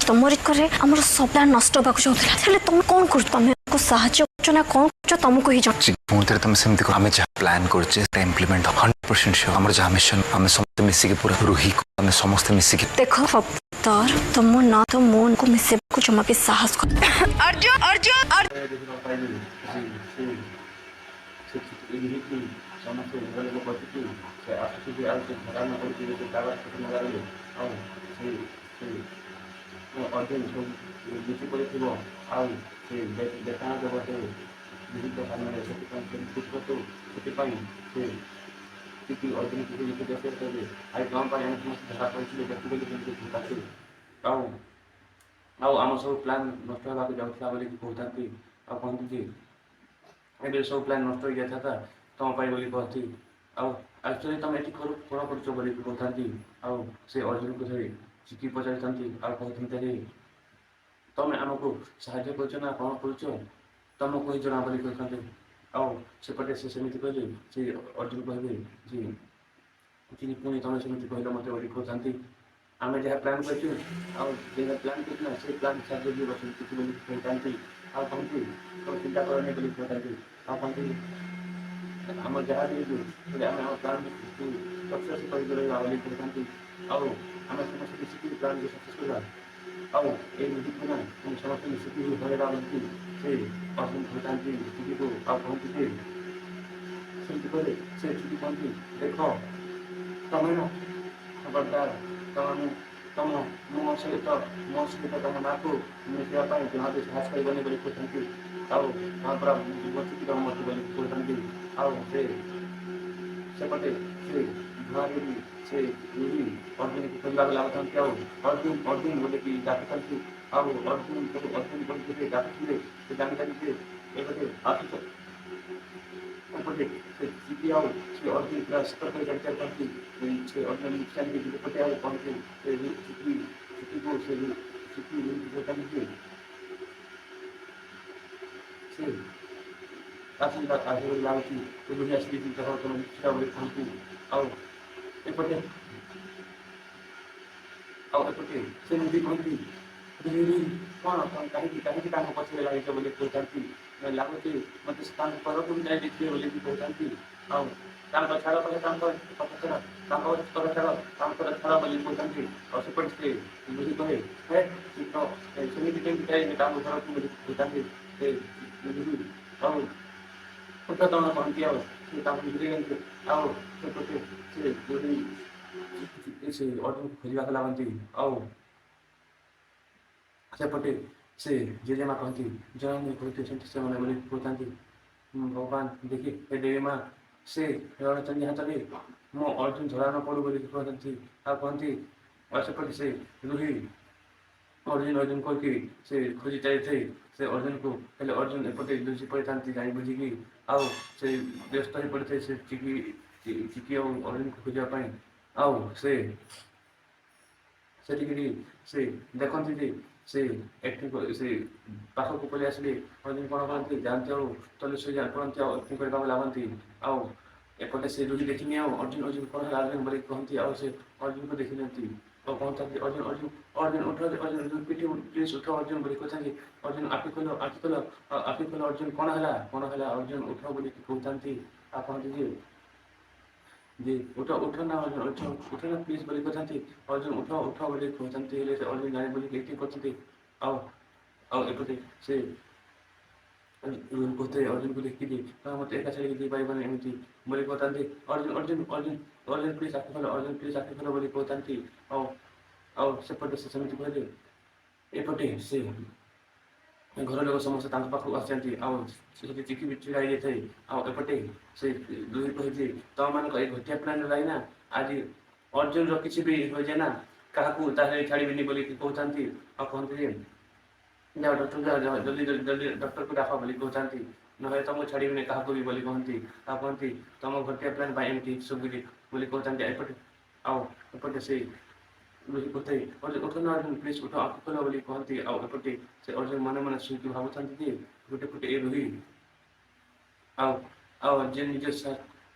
तुमरी करे हमर सब प्लान नष्ट होबाक चाहूला हेले तुम कोन कर तुम को सहाय्य करछ ना कोन करछ तुमको ही जान मुझे तुम सेमती आम जहाँ प्लान करछे इम्प्लीमेंट 100% श्योर हमर जहाँ मिशन आम समस्त मिसिक पूरा रूही को आम समस्त मिसिक देखो तर तुम ना तो मोन को मिसे को जमा भी साहस कर अर्जुन आम सब प्लान नष्ट होगा जाऊला बोली कहते कहते ए सब प्लान नष्ट हो गया था तुम बोली कहती आक्चुअली तुम ये कौन कर बोली कहते से अर्जुन को धरी चिकी पचारि कहते तुम आमको साहाଯ୍य कर कौन कर तुमको ही जना बोली कहते सेपटे से सेमती कहले से अर्जुन कहले जी पुणी तुम सेमती कहल मत बोली कहते आम जहाँ प्लान कर प्लान कर से प्लान साहाଯ୍य बसती बोली कहते कहते तुम चिंता करनी बोली कहते कहते आम जहाँ भी आम प्लान सक्सेस कर बोली कहते आम समस्त मिसिक प्लान सक्सेस करवा ना समस्त मिसिक भरेगा बोलती से अर्जुन कहते छुट्टी को कहते सेमती कहले से छुट्टी कहती देख तुम्हें ना खबरदार तुम मो सहित तुम माँ को मिसाई जहाँ भी साहस करनी बोली कहते पूरा बचिकी तुम मत बोली कहते सेपटे से घरे से अर्जुन को खोजा लगता अर्जुन अर्जुन बोले कि डाकुंट अर्जुन अर्जुन बोलते डाकुले से जानकारी से एपटे से जीपी से अर्जुन पूरा सतर्क जानकारी करती से अर्जुन नुकसान पटे कहते छुट्टी को से छुट्टी से काफी आगे लागी तो दुनिया से कहती एपटे एपटे से मुझे कहती कौन कहीं पछे लगे बोले कहते लगुच मत पर जाए देखिए बोले कहते छाड़ पछाड़ छाड़ बोली कहते और सेपटे से बुझी कहे है तो सेमती कमी घर को बोली कहते तुम कहती से अर्जुन खोजा लगती सेपटे से जेजेमा कहती जन कहते से बोली कहते भगवान देखिए देवी माँ से रणचंडी हाथ में मो अर्जुन धरा न पड़ू बोली कहते कहती सेपटे से रूही अर्जुन अर्जुन कहकी से खोजी चाहिए से अर्जुन को हेले अर्जुन एपटे लुचि पड़ी था जानी बुझिकी से व्यस्त हो पड़े से चिकी अर्जुन को खोजापी से देखती से एक्टिंग से पाखक पलि आसिले अर्जुन कौन करती जानते तले से पड़ती एक्टिंग करने लगती एपटे से रूही देखनी अर्जुन अर्जुन कौन है अर्जुन बोले कहती अर्जुन को देखी नहीं कहते अर्जुन अर्जुन अर्जुन उठ अर्जुन पीटी प्लीज उठ अर्जुन बोली कहते अर्जुन आखि खोल अर्जुन कौन है अर्जुन उठ बोली कहते कहते जी उठ ना अर्जुन उठ ना प्लीज बोली कहते अर्जुन उठ बोली कहते अर्जुन जाने बोली एक्टिंग करते एपटे से कहते अर्जुन को देखी मत एका छाड़ी दी पाइबन एमती बोली कहते अर्जुन अर्जुन अर्जुन अर्जुन प्लीज आखि खोल बोली कहते सेपटे से सेमती कहले एपटे से घर लोग समस्त पाखक आसती चिकी चिड़ाई जाए एपटे से दुई कहते तुम मान घटिया प्लान लाइना आज अर्जुन किसी भी हो जाए ना क्या छाड़ी बोली कहते कहते जाओ डॉक्टर जाओ जल्दी जल्दी डॉक्टर को डाक बोली कहते ना तुमको छाड़ी क्या भी बोली कहती कहती तुम घटिया प्लान एमती सब बोली कहते एपटे से कहते अर्जुन उठ ना अर्जुन प्लीज उठ आखि खोल बोली कहती एपटे से अर्जुन मन मन शुद्धि भावुँच गोटे पटे ए रुही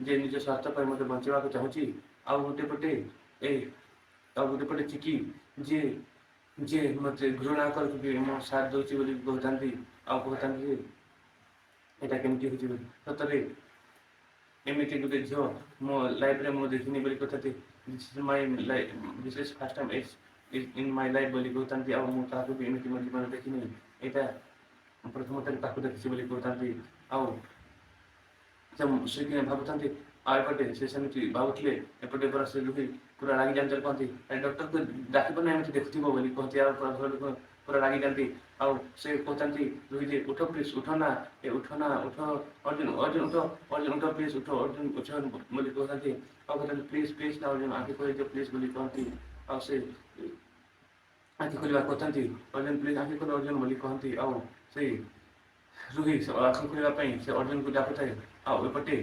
जे निज स्वार्थ पर मत बचाक चाहूँगी गोटे पटे चिकी जे जे मते घृणा करके मो साथ दଉଛି ବୋଲି କହୁଥାନ୍ତି ଆଉ କହୁଥାନ୍ତି ଯେ ଏଇଟା କେମିତି ହେଉଛି ବୋଲି ସତରେ ଏମିତି ଗୋଟେ ଝିଅ ମୋ ଲାଇଫରେ ମୁଁ ଦେଖିନି ବୋଲି କହୁଥାନ୍ତି this is first time in my life ବୋଲି କହୁଥାନ୍ତି ଆଉ ମୁଁ କାହାକୁ ବି ଏମିତି ମୋ ଜୀବନରେ ଦେଖିନି ଏଇଟା ପ୍ରଥମ ଥର ତାକୁ ଦେଖିଛି ବୋଲି କହୁଥାନ୍ତି ଆଉ ସେ ଭାବୁଥାନ୍ତି ଆଉ ଏପଟେ ସେ ସେମିତି ଭାବୁଥିଲେ ଏପଟେ ପୁରା ସେ ଲୋକେ ପୁରା ରାଗିଯାନ୍ତି କହନ୍ତି ଡକ୍ଟରକୁ ଡାକିବନି ଏମିତି ଦେଖୁଥିବ ବୋଲି କହନ୍ତି ଆଉ ଘର ଲୋକ ପୁରା ରାଗିଯାନ୍ତି ଆଉ ସେ କହୁଥାନ୍ତି ରୋହି ଯେ ଉଠ ପ୍ଲିଜ୍ ଉଠ ନା ଉଠ ନା ଉଠ ଅର୍ଜୁନ ଅର୍ଜୁନ ଉଠ ଅର୍ଜୁନ ଉଠ ପ୍ଲିଜ୍ ଉଠ ଅର୍ଜୁନ ଉଠ ବୋଲି କହୁଥାନ୍ତି ଆଉ କହୁଥାନ୍ତି ପ୍ଲିଜ୍ ପ୍ଲିଜ୍ ନା ଅର୍ଜୁନ ଆଖି ଖୋଲିଦିଅ ପ୍ଲିଜ୍ ବୋଲି କହନ୍ତି ଆଉ ସେ ଆଖି ଖୋଲିବା କହୁଥାନ୍ତି ଅର୍ଜୁନ ପ୍ଲିଜ୍ ଆଖି ଖୋଲ ଅର୍ଜୁନ ବୋଲି କହନ୍ତି ଆଉ ସେ ରୋହି ଆଖି ଖୋଲିବା ପାଇଁ ସେ ଅର୍ଜୁନକୁ ଡାକୁଥାଏ ଆଉ ଏପଟେ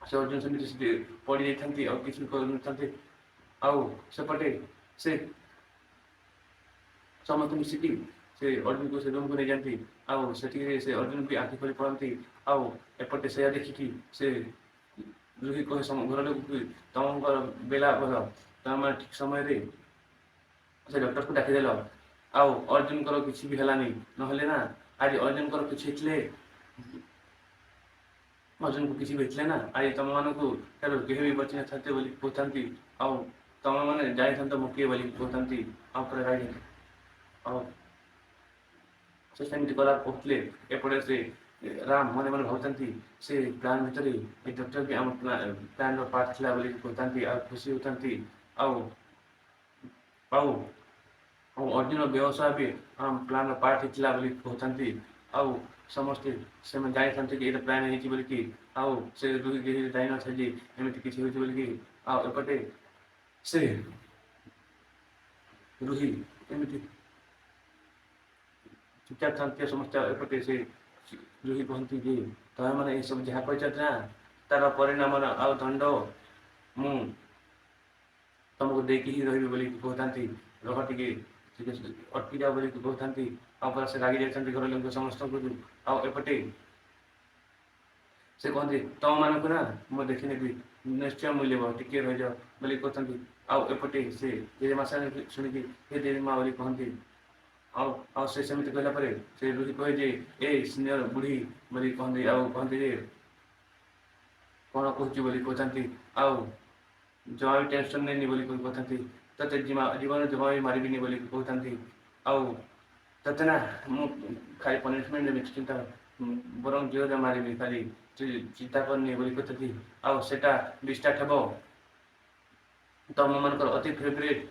ସେ ଅର୍ଜୁନ ସେମିତି ସେଠି ପଡ଼ିଯାଇଥାନ୍ତି ଆଉ କିଛି କରିନଥାନ୍ତି ଆଉ ସେପଟେ ସେ ସମସ୍ତେ ମିଶିକି ସେ ଅର୍ଜୁନକୁ ସେ ରୁମ୍କୁ ନେଇଯାନ୍ତି ଆଉ ସେଠିରେ ସେ ଅର୍ଜୁନ ବି ଆଖି ଖୋଲି ପଡ଼ନ୍ତି ଆଉ ଏପଟେ ସେୟା ଦେଖିକି ସେ ରୋହି କହେ ଘର ଲୋକକୁ ତମଙ୍କର ବେଳା ଭଲ ତମେ ଠିକ୍ ସମୟରେ ସେ ଡକ୍ଟରକୁ ଡାକିଦେଲ ଆଉ ଅର୍ଜୁନଙ୍କର କିଛି ବି ହେଲାନି ନହେଲେ ନା ଆଜି ଅର୍ଜୁନଙ୍କର କିଛି ହେଇଥିଲେ ଅର୍ଜୁନକୁ କିଛି ବି ହେଇଥିଲେ ନା ଆଜି ତମମାନଙ୍କୁ ଠାରୁ କେହି ବି ବଞ୍ଚି ନଥାନ୍ତେ ବୋଲି କହୁଥାନ୍ତି ଆଉ ତମମାନେ ଯାଇଥାନ୍ତ ମୁକିଏ ବୋଲି କହୁଥାନ୍ତି ଆଉ ପୁରା ରାଗି ଆଉ ସେ ସେମିତି କଲା କହୁଥିଲେ ଏପଟେ ସେ ରାମ ମନେ ମନେ ଭାବୁଥାନ୍ତି ସେ ପ୍ଲାନ୍ ଭିତରେ ଏ ଡକ୍ଟର ବି ଆମ ପ୍ଲାନ୍ର ପାର୍ଟ ଥିଲା ବୋଲି କହୁଥାନ୍ତି ଆଉ ଖୁସି ହେଉଥାନ୍ତି ଆଉ ଆଉ ଆଉ ଅର୍ଜୁନ ବ୍ୟବସାୟ ବି ଆମ ପ୍ଲାନ୍ର ପାର୍ଟ ହେଇଥିଲା ବୋଲି କହୁଥାନ୍ତି ଆଉ ସମସ୍ତେ ସେମାନେ ଜାଣିଥାନ୍ତି କି ଏଇଟା ପ୍ଲାନ୍ ହେଇଛି ବୋଲିକି ଆଉ ସେ ଦୁଇ କେହି ଜାଣିନଥାଏ ଯେ ଏମିତି କିଛି ହେଉଛି ବୋଲିକି ଆଉ ଏପଟେ ସେ ରୋହି ଏମିତି ଚୁପଚାପ ଥାନ୍ତି ସମସ୍ତେ ଏପଟେ ସେ ରୋହି କହନ୍ତି ଯେ ତମେ ମାନେ ଏସବୁ ଯାହା କହିଛ ନା ତାର ପରିଣାମ ଆଉ ଦଣ୍ଡ ମୁଁ ତମକୁ ଦେଇକି ହିଁ ରହିବି ବୋଲି କହୁଥାନ୍ତି ରହ ଟିକେ ଅଟକି ଯାଅ ବୋଲି କହୁଥାନ୍ତି ଆଉ ପୁରା ସେ ରାଗି ଯାଇଥାନ୍ତି ଘର ଲୋକ ସମସ୍ତଙ୍କୁ ଆଉ ଏପଟେ ସେ କହନ୍ତି ତମମାନଙ୍କୁ ନା ମୁଁ ଦେଖିନେବି ନିଶ୍ଚୟ ମୂଲ୍ୟବ ଟିକେ ରହିଯାଅ ବୋଲି କହୁଥାନ୍ତି ଆଉ ଏପଟେ ସେ ଜେଜେମା ଶୁଣିକି ହେ ଜେଜେମା ବୋଲି କହନ୍ତି ଆଉ ଆଉ ସେ ସେମିତି କହିଲା ପରେ ସେ ରୋହି କହେ ଯେ ଏ ସିନିୟର ବୁଢ଼ୀ ବୋଲି କହନ୍ତି ଆଉ କହନ୍ତି ଯେ କ'ଣ କହୁଛି ବୋଲି କହୁଥାନ୍ତି ଆଉ ଜମା ବି ଟେନସନ୍ ନେଇନି ବୋଲି କହୁଥାନ୍ତି ତତେ ଜୀବନରେ ଜମା ବି ମାରିବିନି ବୋଲି କହୁଥାନ୍ତି ଆଉ ତତେ ନା ମୁଁ ଖାଲି ପନିସମେଣ୍ଟ ଦେବି ଚିନ୍ତା ବରଂ ଝିଅରେ ମାରିବି ଖାଲି ଚିନ୍ତା କରିନି ବୋଲି କହୁଥାନ୍ତି ଆଉ ସେଟା ବି ଷ୍ଟାର୍ଟ ହେବ ତମମାନଙ୍କର ଅତି ଫେଭରେଟ୍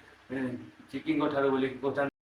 ଚିକିଙ୍କ ଠାରୁ ବୋଲି କହୁଥାନ୍ତି